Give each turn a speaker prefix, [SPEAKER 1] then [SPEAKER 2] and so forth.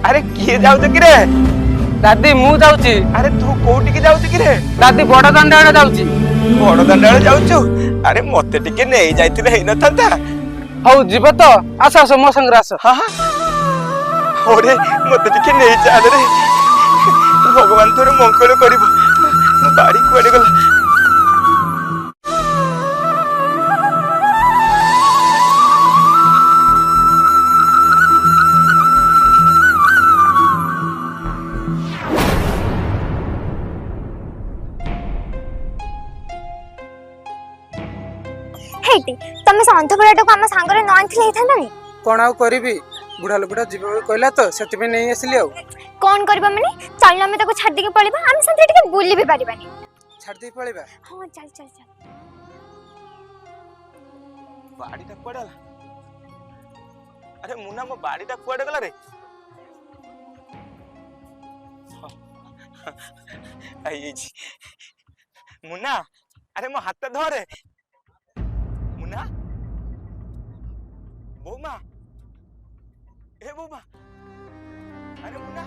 [SPEAKER 1] अरे किए जाऊ कि रे?
[SPEAKER 2] दादी मु जाउची।
[SPEAKER 1] अरे तू कोठी की जाऊ कि रे?
[SPEAKER 2] दादी बड़ दांडा आड़े जाउची।
[SPEAKER 1] बड़ दांडा जाऊचु? अरे मते टिके नहीं जाइतिले हेइ नथंता।
[SPEAKER 2] हौ जीव तो आस आस मो संग आस।
[SPEAKER 1] हां ओरे मते टिके नहीं चाल रे। भगवान तोर मंगल करिवो। बाड़ी कुआडे गला?
[SPEAKER 3] हेटी तमे संथबड़ाटा को हम सांगरे न आनथिले हेथानी
[SPEAKER 2] कोन आउ करबी बुढ़ा लोकटा जीव कहला तो सेति पे नहीं आसिली आउ।
[SPEAKER 3] कोन करबा माने चल हम ताको छाड़ के पळिबा हम संथे टिके बुली भी परिबानी।
[SPEAKER 2] छाड़ दे पळिबा।
[SPEAKER 3] हां चल चल चल।
[SPEAKER 1] बाड़ीटा कुआडे गला? अरे मुन्ना मो बाड़ीटा कुआडे गला रे? आई जी मुन्ना अरे मो हाथ धरे मुन्ना बोमा ए बोमा अरे मुन्ना